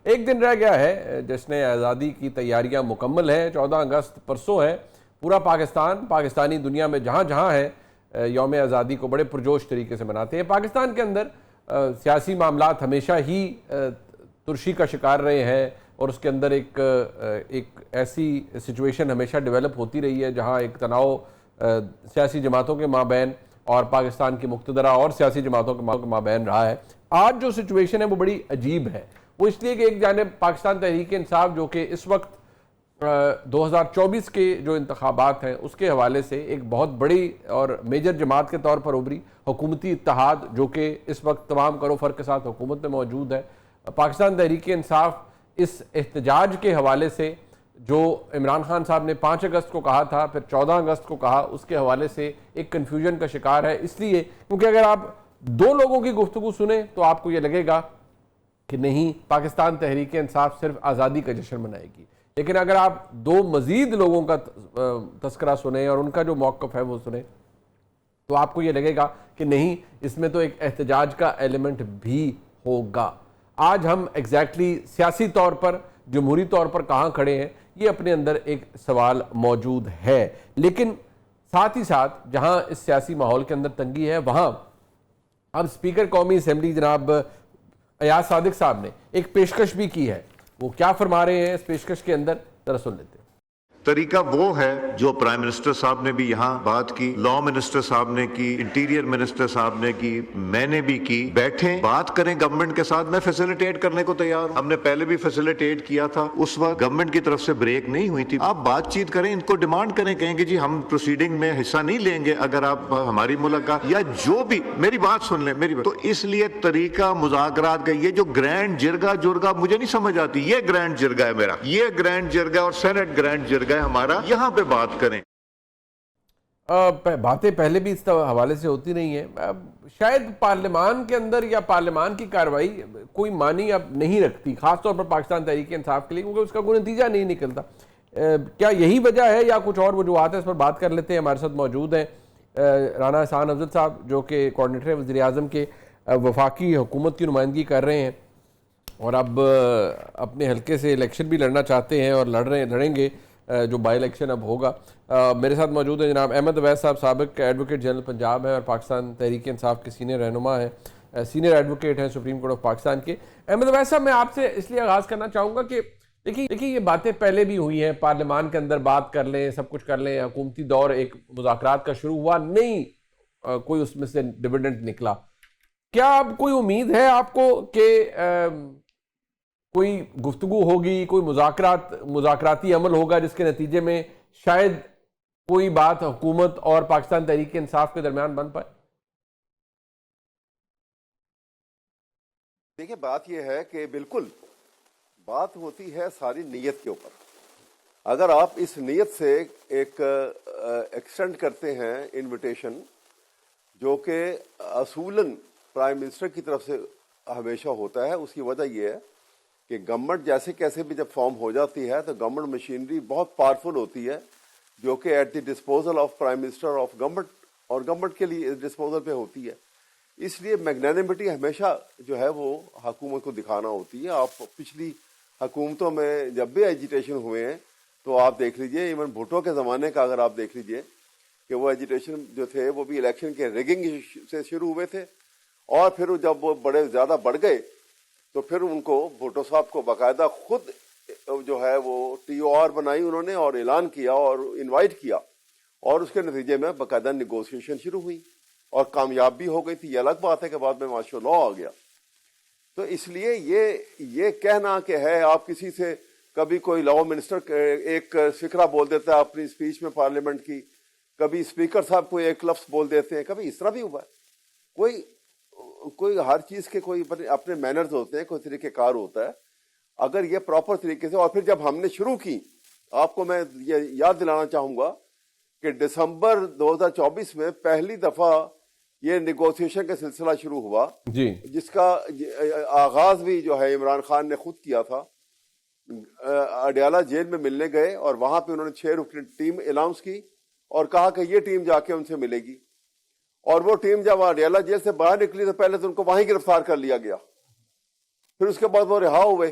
ایک دن رہ گیا ہے جشن آزادی کی تیاریاں مکمل ہیں. 14 اگست پرسوں ہے. پورا پاکستانی دنیا میں جہاں جہاں ہے یوم آزادی کو بڑے پرجوش طریقے سے مناتے ہیں. پاکستان کے اندر سیاسی معاملات ہمیشہ ہی ترشی کا شکار رہے ہیں اور اس کے اندر ایک ایسی سچویشن ہمیشہ ڈیولپ ہوتی رہی ہے جہاں ایک تناؤ سیاسی جماعتوں کے مابین اور پاکستان کی مقتدرہ اور سیاسی جماعتوں کے مابین رہا ہے. آج جو سچویشن ہے وہ بڑی عجیب ہے. وہ اس لیے کہ ایک جانب پاکستان تحریک انصاف جو کہ اس وقت 2024 کے جو انتخابات ہیں اس کے حوالے سے ایک بہت بڑی اور میجر جماعت کے طور پر ابھری. حکومتی اتحاد جو کہ اس وقت تمام کرو فرق کے ساتھ حکومت میں موجود ہے. پاکستان تحریک انصاف اس احتجاج کے حوالے سے جو عمران خان صاحب نے 5 اگست کو کہا تھا پھر 14 اگست کو کہا, اس کے حوالے سے ایک کنفیوژن کا شکار ہے. اس لیے کیونکہ اگر آپ دو لوگوں کی گفتگو سنیں تو آپ کو یہ لگے گا کہ نہیں, پاکستان تحریک انصاف صرف آزادی کا جشن منائے گی. لیکن اگر آپ دو مزید لوگوں کا تذکرہ سنیں اور ان کا جو موقف ہے وہ سنیں تو آپ کو یہ لگے گا کہ نہیں, اس میں تو ایک احتجاج کا ایلیمنٹ بھی ہوگا. آج ہم ایگزیکٹلی سیاسی طور پر جمہوری طور پر کہاں کھڑے ہیں یہ اپنے اندر ایک سوال موجود ہے. لیکن ساتھ ہی ساتھ جہاں اس سیاسی ماحول کے اندر تنگی ہے وہاں اب اسپیکر قومی اسمبلی جناب ایاز صادق صاحب نے ایک پیشکش بھی کی ہے. وہ کیا فرما رہے ہیں اس پیشکش کے اندر, ذرا سن لیتے ہیں. طریقہ وہ ہے جو پرائم منسٹر صاحب نے بھی یہاں بات کی, لا منسٹر صاحب نے کی, انٹیریئر منسٹر صاحب نے کی, میں نے بھی کی. بیٹھیں بات کریں گورنمنٹ کے ساتھ, میں فیسیلیٹیٹ کرنے کو تیار ہوں. ہم نے پہلے بھی فیسیلیٹیٹ کیا تھا, اس وقت گورنمنٹ کی طرف سے بریک نہیں ہوئی تھی. آپ بات چیت کریں, ان کو ڈیمانڈ کریں, کہیں گے جی ہم پروسیڈنگ میں حصہ نہیں لیں گے اگر آپ ہماری ملاقات یا جو بھی, میری بات سن لیں میری بات. تو اس لیے طریقہ مذاکرات کا یہ جو گرینڈ جرگہ مجھے نہیں سمجھ آتی. یہ گرینڈ جرگہ ہے میرا, یہ گرینڈ جرگہ اور سینٹ گرینڈ جرگہ ہمارا, یہاں پہ بات کریں. باتیں پہلے بھی اس حوالے سے ہوتی رہی ہیں. شاید پارلیمان کے اندر یا پارلیمان کی کارروائی کوئی معنی اب نہیں رکھتی, خاص طور پر پاکستان تحریک انصاف کے لیے, کیونکہ اس کا کوئی نتیجہ نہیں نکلتا. کیا یہی وجہ ہے یا کچھ اور وجوہات ہیں؟ اس پر بات کر لیتے ہیں. ہمارے ساتھ موجود ہیں رانا احسان افضل صاحب جو کہ کوارڈینیٹر وزیر اعظم کے وفاقی حکومت کی نمائندگی کر رہے ہیں اور اب اپنے حلقے سے الیکشن بھی لڑنا چاہتے ہیں اور لڑیں گے جو بائی الیکشن اب ہوگا. میرے ساتھ موجود ہیں جناب احمد اویس صاحب, سابق ایڈوکیٹ جنرل پنجاب ہیں اور پاکستان تحریک انصاف کے سینئر رہنما ہیں, سینئر ایڈوکیٹ ہیں سپریم کورٹ آف پاکستان کے. احمد اویس صاحب, میں آپ سے اس لیے آغاز کرنا چاہوں گا کہ دیکھیے یہ باتیں پہلے بھی ہوئی ہیں, پارلیمان کے اندر بات کر لیں, سب کچھ کر لیں, حکومتی دور ایک مذاکرات کا شروع ہوا, نہیں کوئی اس میں سے ڈویڈنڈ نکلا. کیا اب کوئی امید ہے آپ کو کہ کوئی گفتگو ہوگی, کوئی مذاکراتی عمل ہوگا جس کے نتیجے میں شاید کوئی بات حکومت اور پاکستان تحریک انصاف کے درمیان بن پائے؟ دیکھیں بات یہ ہے کہ بالکل بات ہوتی ہے ساری نیت کے اوپر. اگر آپ اس نیت سے ایک ایکسٹینڈ کرتے ہیں انویٹیشن جو کہ اصولاً پرائم منسٹر کی طرف سے ہمیشہ ہوتا ہے, اس کی وجہ یہ ہے کہ گورنمنٹ جیسے کیسے بھی جب فارم ہو جاتی ہے تو گورنمنٹ مشینری بہت پاورفل ہوتی ہے جو کہ at the disposal of prime minister of government اور گورنمنٹ کے لیے ڈسپوزل پہ ہوتی ہے. اس لیے میگنینمٹی ہمیشہ جو ہے وہ حکومت کو دکھانا ہوتی ہے. آپ پچھلی حکومتوں میں جب بھی ایجیٹیشن ہوئے ہیں تو آپ دیکھ لیجئے, ایون بھٹو کے زمانے کا اگر آپ دیکھ لیجئے کہ وہ ایجیٹیشن جو تھے وہ بھی الیکشن کے ریگنگ سے شروع ہوئے تھے, اور پھر جب وہ بڑے زیادہ بڑھ گئے تو پھر ان کو بھٹو صاحب کو باقاعدہ خود جو ہے وہ ٹی او آر بنائی انہوں نے اور اعلان کیا اور انوائٹ کیا, اور اس کے نتیجے میں باقاعدہ نیگوسیشن شروع ہوئی اور کامیاب بھی ہو گئی تھی. یہ الگ بات ہے کہ بعد میں مارشل لا آ گیا. تو اس لیے یہ کہنا کہ ہے آپ کسی سے کبھی کوئی لا منسٹر ایک فکرہ بول دیتا ہے اپنی اسپیچ میں پارلیمنٹ کی, کبھی اسپیکر صاحب کو ایک لفظ بول دیتے ہیں, کبھی اس طرح بھی ہوا ہے. کوئی ہر چیز کے کوئی اپنے مینرز ہوتے ہیں, کوئی طریقہ کار ہوتا ہے. اگر یہ پراپر طریقے سے, اور پھر جب ہم نے شروع کی, آپ کو میں یہ یاد دلانا چاہوں گا کہ دسمبر 2024 میں پہلی دفعہ یہ نیگوسیشن کا سلسلہ شروع ہوا جی, جس کا آغاز بھی جو ہے عمران خان نے خود کیا تھا. اڈیالہ جیل میں ملنے گئے اور وہاں پہ انہوں نے 6 رکنی ٹیم اناؤنس کی اور کہا کہ یہ ٹیم جا کے ان سے ملے گی, اور وہ ٹیم جب اڈیالہ جیل سے باہر نکلی تو پہلے تو ان کو وہیں گرفتار کر لیا گیا, پھر اس کے بعد وہ رہا ہوئے,